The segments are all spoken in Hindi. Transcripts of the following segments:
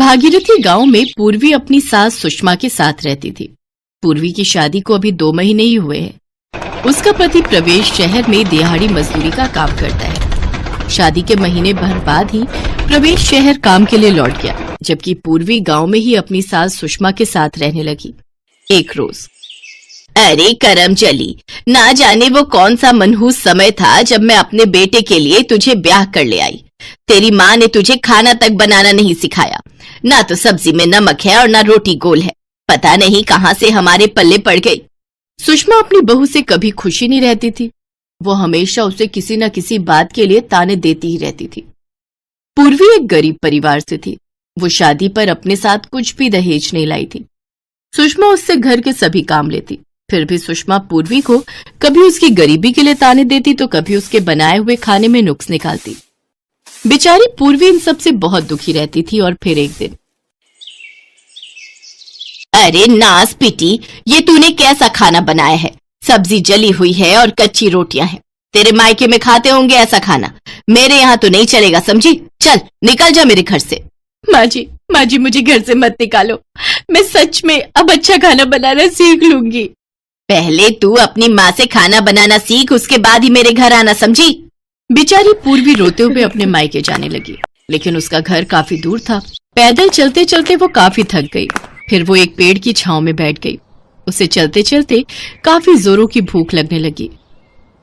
भागीरथी गांव में पूर्वी अपनी सास सुषमा के साथ रहती थी। पूर्वी की शादी को अभी 2 महीने ही हुए हैं। उसका पति प्रवेश शहर में दिहाड़ी मजदूरी का काम करता है। शादी के महीने भर बाद ही प्रवेश शहर काम के लिए लौट गया, जबकि पूर्वी गांव में ही अपनी सास सुषमा के साथ रहने लगी। एक रोज, अरे करम चली, ना जाने वो कौन सा मनहूस समय था जब मैं अपने बेटे के लिए तुझे ब्याह कर ले आई। तेरी माँ ने तुझे खाना तक बनाना नहीं सिखाया। ना तो सब्जी में नमक है और ना रोटी गोल है। पता नहीं कहाँ से हमारे पल्ले पड़ गई। सुषमा अपनी बहू से कभी खुशी नहीं रहती थी। वो हमेशा उसे किसी न किसी बात के लिए ताने देती ही रहती थी। पूर्वी एक गरीब परिवार से थी। वो शादी पर अपने साथ कुछ भी दहेज नहीं लाई थी। सुषमा उससे घर के सभी काम लेती। फिर भी सुषमा पूर्वी को कभी उसकी गरीबी के लिए ताने देती तो कभी उसके बनाए हुए खाने में नुक्स निकालती। बेचारी पूर्वी इन सब से बहुत दुखी रहती थी। और फिर एक दिन, अरे नास पिटी, ये तूने कैसा खाना बनाया है? सब्जी जली हुई है और कच्ची रोटियां हैं। तेरे मायके में खाते होंगे ऐसा खाना, मेरे यहाँ तो नहीं चलेगा, समझी? चल निकल जा मेरे घर से। माँ जी मुझे घर से मत निकालो। मैं सच में अब अच्छा खाना बनाना सीख लूंगी। पहले तू अपनी माँ से खाना बनाना सीख, उसके बाद ही मेरे घर आना, समझी? बेचारी पूर्वी रोते हुए अपने मायके जाने लगी, लेकिन उसका घर काफी दूर था। पैदल चलते चलते वो काफी थक गई। फिर वो एक पेड़ की छांव में बैठ गई। उसे चलते चलते काफी जोरों की भूख लगने लगी।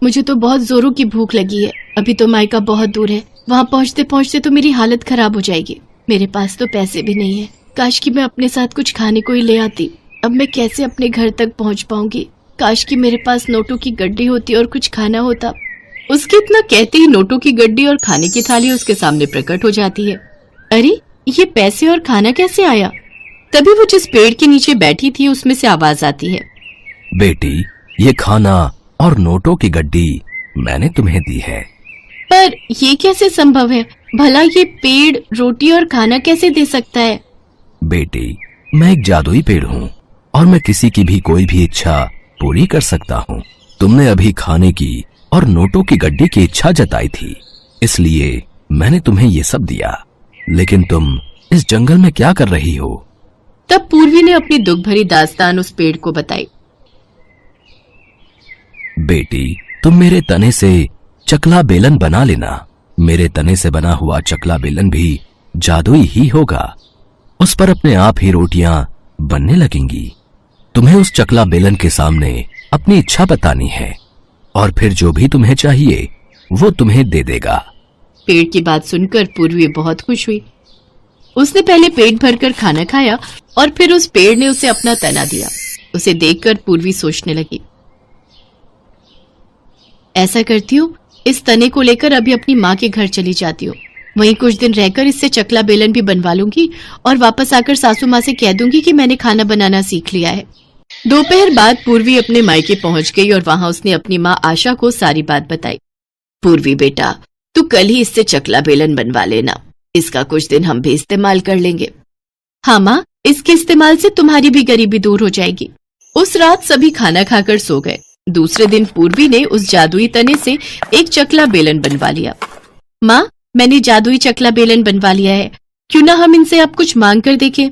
मुझे तो बहुत जोरों की भूख लगी है। अभी तो मायका बहुत दूर है। वहाँ पहुँचते पहुँचते तो मेरी हालत खराब हो जाएगी। मेरे पास तो पैसे भी नहीं है। काश कि मैं अपने साथ कुछ खाने को ही ले आती। अब मैं कैसे अपने घर तक पहुँच पाऊंगी? काश कि मेरे पास नोटों की गड्डी होती और कुछ खाना होता। उसके इतना कहते ही नोटों की गड्डी और खाने की थाली उसके सामने प्रकट हो जाती है। अरे ये पैसे और खाना कैसे आया? तभी वो जिस पेड़ के नीचे बैठी थी उसमें से आवाज आती है, बेटी, ये खाना और नोटों की गड्डी मैंने तुम्हें दी है। पर ये कैसे संभव है? भला ये पेड़ रोटी और खाना कैसे दे सकता है? बेटी, मैं एक जादुई पेड़ हूँ और मैं किसी की भी कोई भी इच्छा पूरी कर सकता हूँ। तुमने अभी खाने की और नोटों की गड्डी की इच्छा जताई थी, इसलिए मैंने तुम्हें ये सब दिया। लेकिन तुम इस जंगल में क्या कर रही हो? तब पूर्वी ने अपनी दुख भरी दास्तान उस पेड़ को बताई। बेटी, तुम मेरे तने से चकला बेलन बना लेना। मेरे तने से बना हुआ चकला बेलन भी जादुई ही होगा। उस पर अपने आप ही रोटियां बनने लगेंगी। तुम्हें उस चकला बेलन के सामने अपनी इच्छा बतानी है और फिर जो भी तुम्हें चाहिए वो तुम्हें दे देगा। पेड़ की बात सुनकर पूर्वी बहुत खुश हुई। उसने पहले पेट भरकर खाना खाया और फिर उस पेड़ ने उसे अपना तना दिया। उसे देखकर पूर्वी सोचने लगी, ऐसा करती हूँ, इस तने को लेकर अभी अपनी माँ के घर चली जाती हूँ। वहीं कुछ दिन रहकर इससे चकला बेलन भी बनवा लूंगी और वापस आकर सासू माँ से कह दूंगी कि मैंने खाना बनाना सीख लिया है। दोपहर बाद पूर्वी अपने मायके पहुंच गई और वहां उसने अपनी माँ आशा को सारी बात बताई। पूर्वी बेटा, तू कल ही इससे चकला बेलन बनवा लेना। इसका कुछ दिन हम भी इस्तेमाल कर लेंगे। हाँ माँ, इसके इस्तेमाल से तुम्हारी भी गरीबी दूर हो जाएगी। उस रात सभी खाना खाकर सो गए। दूसरे दिन पूर्वी ने उस जादुई तने से एक चकला बेलन बनवा लिया। माँ, मैंने जादुई चकला बेलन बनवा लिया है। क्यों ना हम इनसे अब कुछ मांग कर देखें?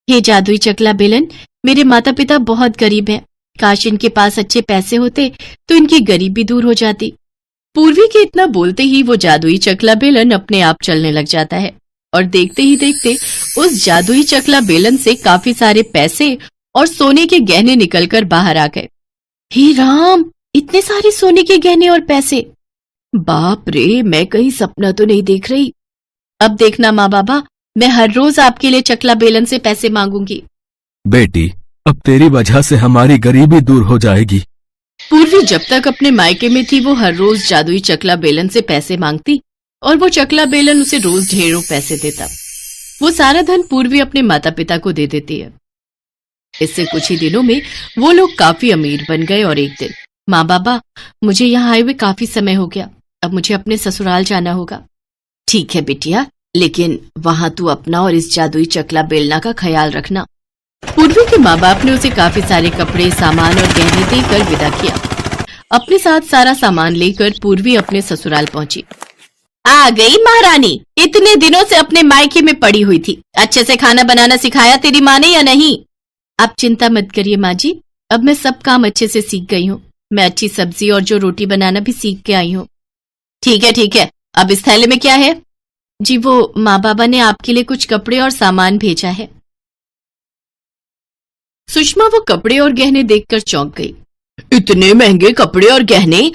हे जादुई चकला बेलन, मेरे माता पिता बहुत गरीब हैं। काश इनके पास अच्छे पैसे होते तो इनकी गरीबी दूर हो जाती। पूर्वी के इतना बोलते ही वो जादुई चकला बेलन अपने आप चलने लग जाता है और देखते ही देखते उस जादुई चकला बेलन से काफी सारे पैसे और सोने के गहने निकलकर बाहर आ गए। हे राम, इतने सारे सोने के गहने और पैसे! बाप रे, मैं कहीं सपना तो नहीं देख रही। अब देखना माँ बाबा, मैं हर रोज आपके लिए चकला बेलन से पैसे मांगूंगी। बेटी, अब तेरी वजह से हमारी गरीबी दूर हो जाएगी। पूर्वी जब तक अपने मायके में थी वो हर रोज जादुई चकला बेलन से पैसे मांगती और वो चकला बेलन उसे रोज ढेरों पैसे देता। वो सारा धन पूर्वी अपने माता पिता को दे देती है। इससे कुछ ही दिनों में वो लोग काफी अमीर बन गए और एक दिन, माँ बाबा, मुझे यहाँ आए हुए काफी समय हो गया। अब मुझे अपने ससुराल जाना होगा। ठीक है बिटिया, लेकिन वहाँ तू अपना और इस जादुई चकला बेलना का ख्याल रखना। पूर्वी के माँ बाप ने उसे काफी सारे कपड़े, सामान और गहने देकर विदा किया। अपने साथ सारा सामान लेकर पूर्वी अपने ससुराल पहुंची। आ गई महारानी। इतने दिनों से अपने मायके में पड़ी हुई थी, अच्छे से खाना बनाना सिखाया तेरी माँ ने या नहीं? आप चिंता मत करिए माँ जी, अब मैं सब काम अच्छे से सीख गई हूँ। मैं अच्छी सब्जी और जो रोटी बनाना भी सीख के आई हूँ। ठीक है ठीक है, अब इस थैले में क्या है? जी वो माँ बाबा ने आपके लिए कुछ कपड़े और सामान भेजा है। सुषमा वो कपड़े और गहने देखकर चौंक गई। इतने महंगे कपड़े और गहने?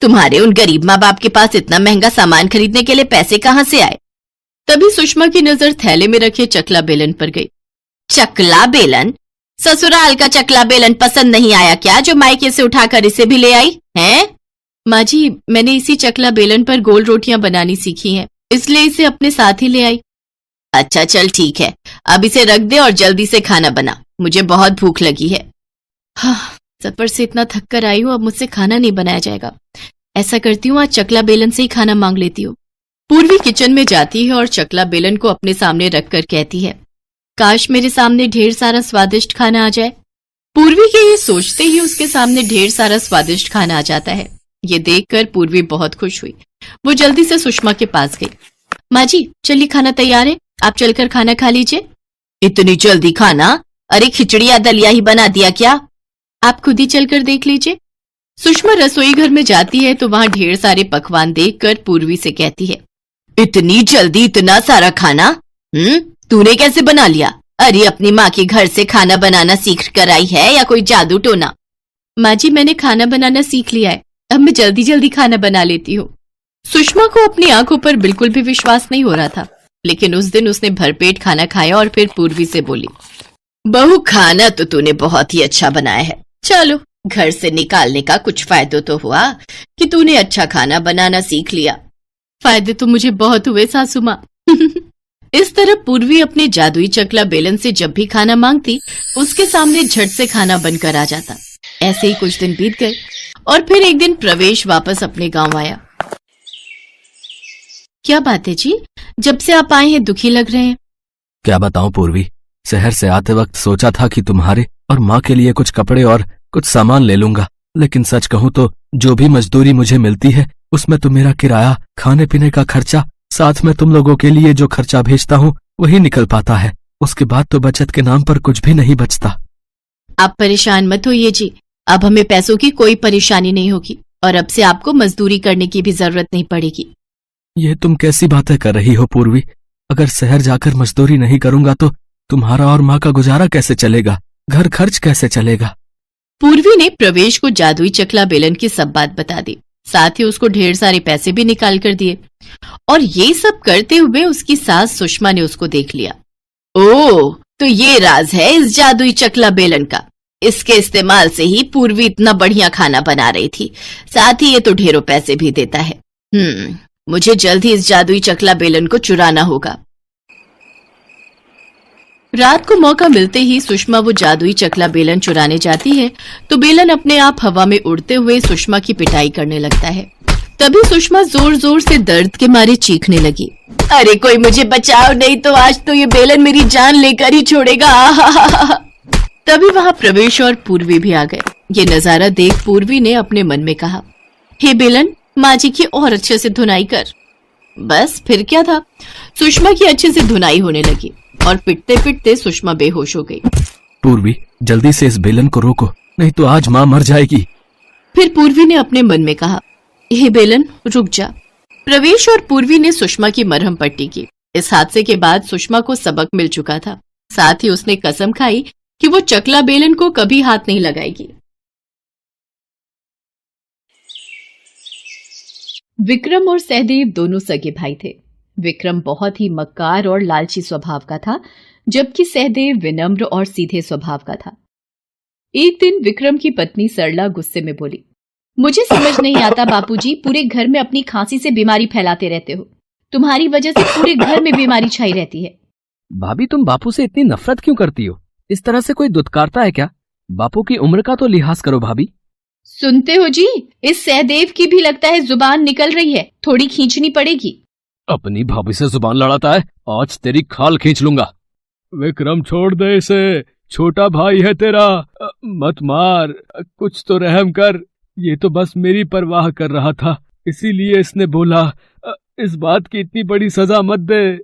तुम्हारे उन गरीब माँ बाप के पास इतना महंगा सामान खरीदने के लिए पैसे कहाँ से आए? तभी सुषमा की नजर थैले में रखे चकला बेलन पर गई। चकला बेलन? ससुराल का चकला बेलन पसंद नहीं आया क्या, जो मायके से उठाकर इसे भी ले आई हैं? माँ जी, मैंने इसी चकला बेलन पर गोल रोटियां बनानी सीखी हैं, इसलिए इसे अपने साथ ही ले आई। अच्छा चल ठीक है, अब इसे रख दे और जल्दी से खाना बना, मुझे बहुत भूख लगी है। हाँ, सफर से इतना थक कर आई हूँ, अब मुझसे खाना नहीं बनाया जाएगा। ऐसा करती हूँ, आज चकला बेलन से ही खाना मांग लेती हूँ। पूर्वी किचन में जाती है और चकला बेलन को अपने सामने रखकर कहती है, काश मेरे सामने ढेर सारा स्वादिष्ट खाना आ जाए। पूर्वी के ये सोचते ही उसके सामने ढेर सारा स्वादिष्ट खाना आ जाता है। ये देखकर पूर्वी बहुत खुश हुई। वो जल्दी से सुषमा के पास गई। माँ जी, चलिए खाना तैयार है, आप चलकर खाना खा लीजिए। इतनी जल्दी खाना? अरे खिचड़ी या दलिया ही बना दिया क्या? आप खुद ही चलकर देख लीजिए। सुषमा रसोई घर में जाती है तो वहां ढेर सारे पकवान देखकर पूर्वी से कहती है, इतनी जल्दी इतना सारा खाना? तूने कैसे बना लिया? अरे अपनी माँ के घर से खाना बनाना सीख कर आई है या कोई जादू टोना? माँ जी, मैंने खाना बनाना सीख लिया है, अब मैं जल्दी जल्दी खाना बना लेती हूँ। सुषमा को अपनी आंखों पर बिल्कुल भी विश्वास नहीं हो रहा था, लेकिन उस दिन उसने भरपेट खाना खाया और फिर पूर्वी से बोली, बहू खाना तो तूने बहुत ही अच्छा बनाया है। चलो, घर से निकालने का कुछ फायदा तो हुआ कि तूने अच्छा खाना बनाना सीख लिया। फायदे तो मुझे बहुत हुए सासू माँ। इस तरह पूर्वी अपने जादुई चकला बेलन से जब भी खाना मांगती, उसके सामने झट से खाना बनकर आ जाता। ऐसे ही कुछ दिन बीत गए और फिर एक दिन प्रवेश वापस अपने गांव आया। क्या बात है जी, जब से आप आए हैं दुखी लग रहे हैं। क्या बताऊं पूर्वी, शहर से आते वक्त सोचा था कि तुम्हारे और माँ के लिए कुछ कपड़े और कुछ सामान ले लूंगा, लेकिन सच कहूं तो जो भी मजदूरी मुझे मिलती है उसमें तो मेरा किराया, खाने पीने का खर्चा, साथ में तुम लोगों के लिए जो खर्चा भेजता हूँ वही निकल पाता है। उसके बाद तो बचत के नाम पर कुछ भी नहीं बचता। आप परेशान मत होइए जी, अब हमें पैसों की कोई परेशानी नहीं होगी और अब से आपको मजदूरी करने की भी जरूरत नहीं पड़ेगी। ये तुम कैसी बातें कर रही हो पूर्वी? अगर शहर जाकर मजदूरी नहीं करूंगा तो तुम्हारा और माँ का गुजारा कैसे चलेगा, घर खर्च कैसे चलेगा? पूर्वी ने प्रवेश को जादुई चकला बेलन की सब बात बता दी, साथ ही उसको ढेर सारे पैसे भी निकाल कर दिए। और ये सब करते हुए उसकी सास सुषमा ने उसको देख लिया। ओह, तो ये राज है इस जादुई चकला बेलन का। इसके इस्तेमाल से ही पूर्वी इतना बढ़िया खाना बना रही थी, साथ ही ये तो ढेरों पैसे भी देता है। मुझे जल्द ही इस जादुई चकला बेलन को चुराना होगा। रात को मौका मिलते ही सुषमा वो जादुई चकला बेलन चुराने जाती है तो बेलन अपने आप हवा में उड़ते हुए सुषमा की पिटाई करने लगता है। तभी सुषमा जोर जोर से दर्द के मारे चीखने लगी, अरे कोई मुझे बचाओ, नहीं तो आज तो ये बेलन मेरी जान लेकर ही छोड़ेगा। तभी वहां प्रवेश और पूर्वी भी आ गए। ये नजारा देख पूर्वी ने अपने मन में कहा, हे बेलन, माँ जी की और अच्छे से धुनाई कर। बस फिर क्या था, सुषमा की अच्छे से धुनाई होने लगी और पिटते पिटते सुषमा बेहोश हो गई। पूर्वी, जल्दी से इस बेलन को रोको, नहीं तो आज माँ मर जाएगी। फिर पूर्वी ने अपने मन में कहा, हे बेलन रुक जा। प्रवेश और पूर्वी ने सुषमा की मरहम पट्टी की। इस हादसे के बाद सुषमा को सबक मिल चुका था, साथ ही उसने कसम खाई कि वो चकला बेलन को कभी हाथ नहीं लगाएगी। विक्रम और सहदेव दोनों सगे भाई थे। विक्रम बहुत ही मक्कार और लालची स्वभाव का था, जबकि सहदेव विनम्र और सीधे स्वभाव का था। एक दिन विक्रम की पत्नी सरला गुस्से में बोली, मुझे समझ नहीं आता बापूजी, पूरे घर में अपनी खांसी से बीमारी फैलाते रहते हो। तुम्हारी वजह से पूरे घर में बीमारी छाई रहती है। भाभी, तुम बापू से इतनी नफरत क्यों करती हो? इस तरह से कोई दुत्कारता है क्या? बापू की उम्र का तो लिहाज करो भाभी। सुनते हो जी, इस सहदेव की भी लगता है जुबान निकल रही है, थोड़ी खींचनी पड़ेगी। अपनी भाभी से जुबान लड़ाता है, आज तेरी खाल खींच लूंगा। विक्रम छोड़ दे इसे, छोटा भाई है तेरा, मत मार, कुछ तो रहम कर। ये तो बस मेरी परवाह कर रहा था, इसीलिए इसने बोला इस बात की इतनी बड़ी सजा मत दे।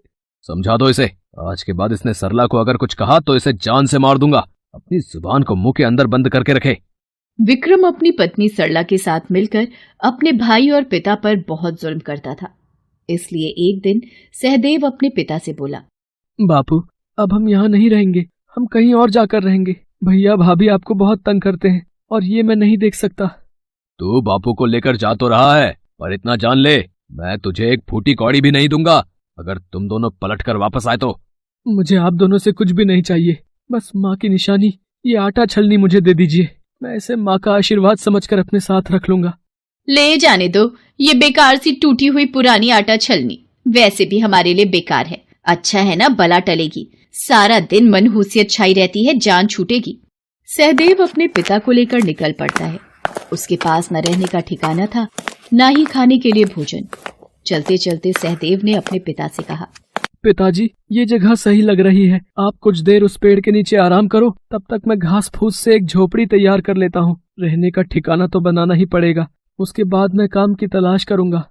समझा दो इसे। आज के बाद इसने सरला को अगर कुछ कहा तो इसे जान से मार दूंगा। अपनी जुबान को मुंह के अंदर बंद करके रखे। विक्रम अपनी पत्नी सरला के साथ मिलकर अपने भाई और पिता पर बहुत जुल्म करता था। इसलिए एक दिन सहदेव अपने पिता से बोला, बापू, अब हम यहाँ नहीं रहेंगे, हम कहीं और जाकर रहेंगे। भैया भाभी आपको बहुत तंग करते हैं और ये मैं नहीं देख सकता। तू बापू को लेकर जा तो रहा है, पर इतना जान ले, मैं तुझे एक फूटी कौड़ी भी नहीं दूंगा अगर तुम दोनों पलट कर वापस आए तो। मुझे आप दोनों से कुछ भी नहीं चाहिए, बस माँ की निशानी, ये आटा छलनी मुझे दे दीजिए। मैं इसे माँ का आशीर्वाद समझकर अपने साथ रख लूंगा। ले जाने दो, ये बेकार सी टूटी हुई पुरानी आटा छलनी वैसे भी हमारे लिए बेकार है। अच्छा है ना, बला टलेगी, सारा दिन मनहूसियत छाई रहती है, जान छूटेगी। सहदेव अपने पिता को लेकर निकल पड़ता है। उसके पास न रहने का ठिकाना था, न ही खाने के लिए भोजन। चलते चलते सहदेव ने अपने पिता से कहा, पिताजी, ये जगह सही लग रही है, आप कुछ देर उस पेड़ के नीचे आराम करो, तब तक मैं घास फूस से एक झोपड़ी तैयार कर लेता हूँ। रहने का ठिकाना तो बनाना ही पड़ेगा, उसके बाद मैं काम की तलाश करूंगा।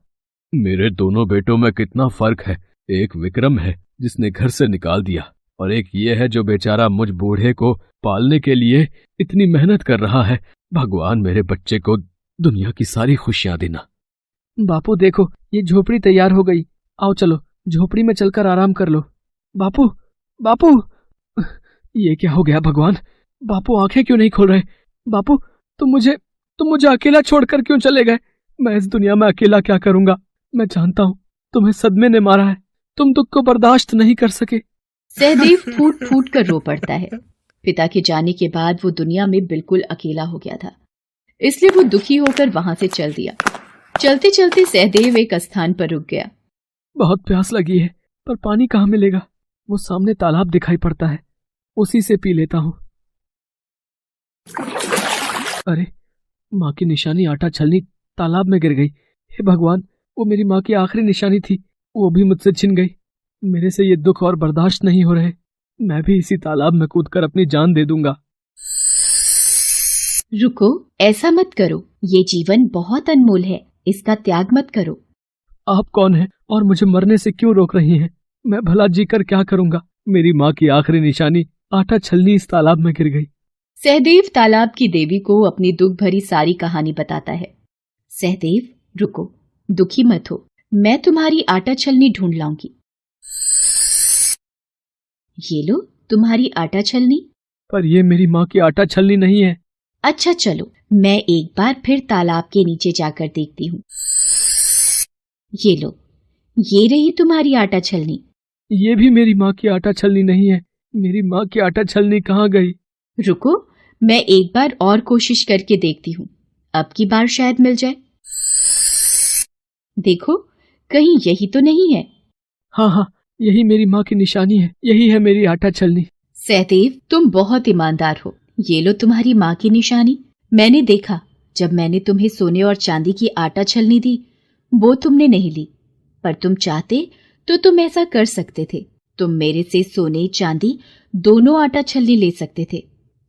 मेरे दोनों बेटों में कितना फर्क है। एक विक्रम है जिसने घर से निकाल दिया, और एक ये है जो बेचारा मुझ बूढ़े को पालने के लिए इतनी मेहनत कर रहा है। भगवान मेरे बच्चे को दुनिया की सारी खुशियां देना। बापू देखो, ये झोपड़ी तैयार हो गई, आओ चलो झोपड़ी में चलकर आराम कर लो। बापू, बापू, ये क्या हो गया भगवान? बापू आंखें क्यों नहीं खोल रहे? बापू, तुम मुझे अकेला छोड़कर क्यों चले गए? मैं इस दुनिया में अकेला क्या करूंगा? मैं जानता हूँ तुम्हें सदमे ने मारा है, तुम दुख को बर्दाश्त नहीं कर सके। सहदेव फूट फूट कर रो पड़ता है। पिता के जाने के बाद वो दुनिया में बिल्कुल अकेला हो गया था, इसलिए वो दुखी होकर वहां से चल दिया। चलते चलते सहदेव एक स्थान पर रुक गया। बहुत प्यास लगी है, पर पानी कहाँ मिलेगा? वो सामने तालाब दिखाई पड़ता है, उसी से पी लेता हूँ। अरे, माँ की निशानी आटा छलनी तालाब में गिर गई। हे भगवान, वो मेरी माँ की आखिरी निशानी थी, वो भी मुझसे छिन गई। मेरे से ये दुख और बर्दाश्त नहीं हो रहे। मैं भी इसी तालाब में कूदकर अपनी जान दे दूंगा। रुको, ऐसा मत करो, ये जीवन बहुत अनमोल है, इसका त्याग मत करो। आप कौन हैं और मुझे मरने से क्यों रोक रही हैं? मैं भला जीकर क्या करूंगा? मेरी माँ की आखिरी निशानी आटा छलनी इस तालाब में गिर गई। सहदेव तालाब की देवी को अपनी दुख भरी सारी कहानी बताता है। सहदेव, रुको, दुखी मत हो, मैं तुम्हारी आटा छलनी ढूंढ लाऊंगी। ये लो तुम्हारी आटा छलनी। पर ये मेरी माँ की आटा छलनी नहीं है। अच्छा चलो, मैं एक बार फिर तालाब के नीचे जाकर देखती हूँ। ये लो, ये रही तुम्हारी आटा छलनी। ये भी मेरी माँ की आटा छलनी नहीं है। मेरी माँ की आटा छलनी कहाँ गई? रुको, मैं एक बार और कोशिश करके देखती हूँ, अब की बार शायद मिल जाए। देखो, कहीं यही तो नहीं है। हाँ, यही मेरी माँ की निशानी है, यही है मेरी आटा छलनी। सहदेव, तुम बहुत ईमानदार हो। ये लो तुम्हारी माँ की निशानी। मैंने देखा, जब मैंने तुम्हें सोने और चांदी की आटा छलनी दी, वो तुमने नहीं ली, पर तुम चाहते तो तुम ऐसा कर सकते थे। तुम मेरे से सोने चांदी दोनों आटा छलनी ले सकते थे,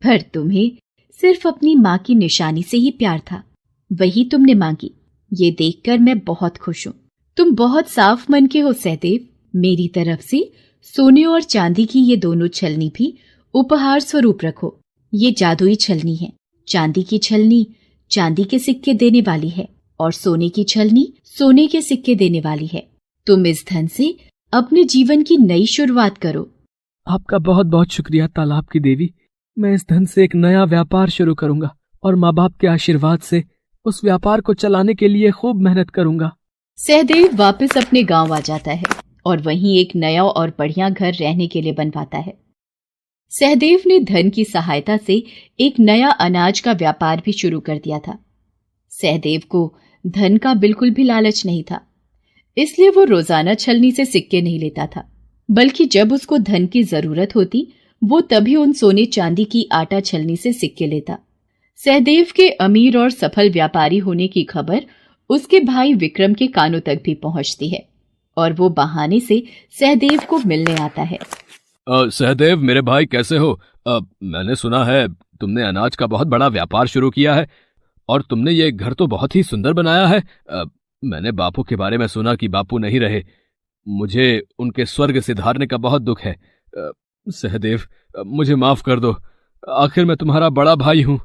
पर तुम्हें सिर्फ अपनी माँ की निशानी से ही प्यार था, वही तुमने मांगी। ये देखकर मैं बहुत खुश हूँ। तुम बहुत साफ मन के हो सहदेव। मेरी तरफ से सोने और चांदी की ये दोनों छलनी भी उपहार स्वरूप रखो। ये जादुई छलनी है। चांदी की छलनी चांदी के सिक्के देने वाली है और सोने की छलनी सोने के सिक्के देने वाली है। तुम इस धन से अपने जीवन की नई शुरुआत करो। आपका बहुत बहुत शुक्रिया तालाब की देवी। मैं इस धन से एक नया व्यापार शुरू करूंगा और माँ बाप के आशीर्वाद से उस व्यापार को चलाने के लिए खूब मेहनत करूंगा। सहदेव वापस अपने गांव आ जाता है और वहीं एक नया और बढ़िया घर रहने के लिए बनवाता है। सहदेव ने धन की सहायता से एक नया अनाज का व्यापार भी शुरू कर दिया था। सहदेव को धन का बिल्कुल भी लालच नहीं था, इसलिए वो रोजाना छलनी से सिक्के नहीं लेता था, बल्कि जब उसको धन की जरूरत होती वो तभी उन सोने चांदी की आटा छलनी से सिक्के लेता। सहदेव के अमीर और सफल व्यापारी होने की खबर उसके भाई विक्रम के कानों तक भी पहुंचती है और वो बहाने से सहदेव को मिलने आता है। सहदेव मेरे भाई, कैसे हो? मैंने सुना है तुमने अनाज का बहुत बड़ा व्यापार शुरू किया है और तुमने ये घर तो बहुत ही सुंदर बनाया है। मैंने बापू के बारे में सुना कि बापू नहीं रहे। मुझे उनके स्वर्ग सिधारने का बहुत दुख है। सहदेव, मुझे माफ कर दो। आखिर मैं तुम्हारा बड़ा भाई हूँ।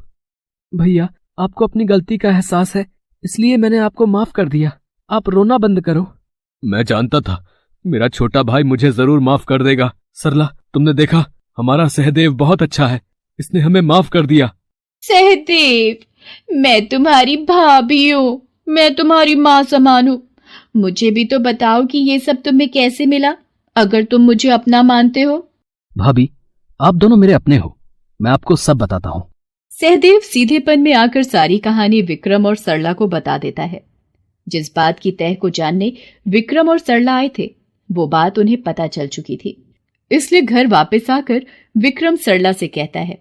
भैया, आपको अपनी गलती का एहसास है, इसलिए मैंने आपको माफ कर दिया। आप रोना बंद करो। मैं जानता था मेरा छोटा भाई मुझे जरूर माफ कर देगा। सरला, तुमने देखा, हमारा सहदेव बहुत अच्छा है, इसने हमें माफ कर दिया। सहदेव, मैं तुम्हारी भाभी हूँ, मैं तुम्हारी माँ समान हूँ। मुझे भी तो बताओ कि ये सब तुम्हें कैसे मिला, अगर तुम मुझे अपना मानते हो। भाभी, आप दोनों मेरे अपने हो, मैं आपको सब बताता हूँ। सहदेव सीधेपन में आकर सारी कहानी विक्रम और सरला को बता देता है। जिस बात की तह को जानने विक्रम और सरला आए थे, वो बात उन्हें पता चल चुकी थी। इसलिए घर वापस आकर विक्रम सरला से कहता है,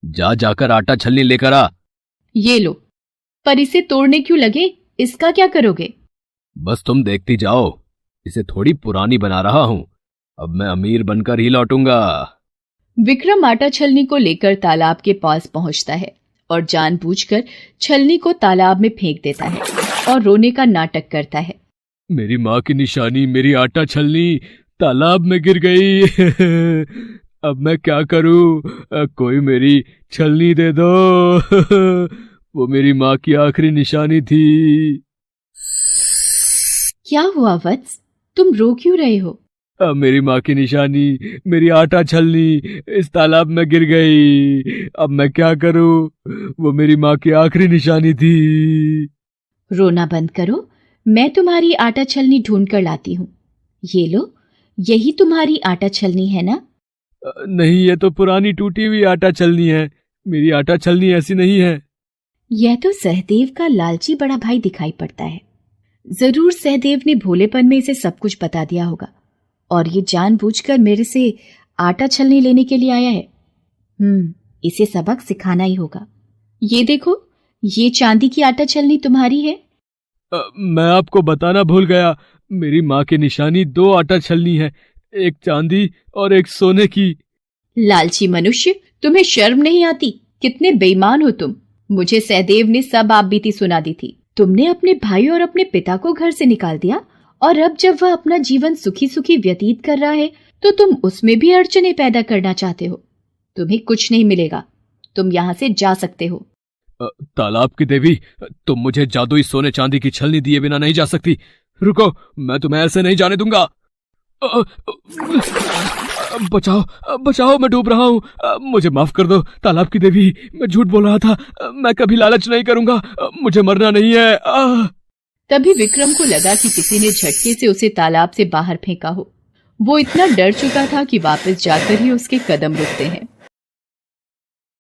जाकर आटा छलनी लेकर आ। ये लो। पर इसे तोड़ने क्यों लगे, इसका क्या करोगे? बस तुम देखती जाओ, इसे थोड़ी पुरानी बना रहा हूँ, अब मैं अमीर बनकर ही लौटूंगा। विक्रम आटा छलनी को लेकर तालाब के पास पहुंचता है और जानबूझकर छलनी को तालाब में फेंक देता है और रोने का नाटक करता है। मेरी माँ की निशानी, मेरी आटा छलनी तालाब में गिर गई। अब मैं क्या करूँ? कोई मेरी छलनी दे दो। वो मेरी माँ की आखिरी निशानी थी। क्या हुआ वत्स, तुम रो क्यों रहे हो? अब मेरी माँ की निशानी, मेरी आटा छलनी इस तालाब में गिर गई। अब मैं क्या करूँ? वो मेरी माँ की आखिरी निशानी थी। रोना बंद करो, मैं तुम्हारी आटा छलनी ढूंढ कर लाती हूँ। ये लो, यही तुम्हारी आटा छलनी है ना? नहीं, ये तो पुरानी टूटी हुई आटा छलनी है। मेरी आटा छलनी ऐसी नहीं है। यह तो सहदेव का लालची बड़ा भाई दिखाई पड़ता है। जरूर सहदेव ने भोलेपन में इसे सब कुछ बता दिया होगा और ये जानबूझकर मेरे से आटा छलनी लेने के लिए आया है। इसे सबक सिखाना ही होगा। ये देखो, ये चांदी की आटा छलनी तुम्हारी है। मैं आपको बताना भूल गया, मेरी माँ की निशानी 2 आटा छलनी है, एक चांदी और एक सोने की। लालची मनुष्य, तुम्हें शर्म नहीं आती? कितने बेईमान हो तुम। मुझे सहदेव ने सब आप बीती सुना दी थी। तुमने अपने भाई और अपने पिता को घर से निकाल दिया और अब जब वह अपना जीवन सुखी सुखी व्यतीत कर रहा है तो तुम उसमें भी अड़चने पैदा करना चाहते हो। तुम्हें कुछ नहीं मिलेगा, तुम यहाँ से जा सकते हो। तालाब की देवी, तुम मुझे जादुई सोने चांदी की छलनी दिए बिना नहीं जा सकती। रुको, मैं तुम्हें ऐसे नहीं जाने दूंगा। बचाओ, बचाओ, मैं डूब रहा हूँ। मुझे माफ कर दो तालाब की देवी, मैं झूठ बोल रहा था। मैं कभी लालच नहीं करूंगा, मुझे मरना नहीं है। तभी विक्रम को लगा कि किसी ने झटके से उसे तालाब से बाहर फेंका हो। वो इतना डर चुका था कि वापस जाकर ही उसके कदम रुकते हैं।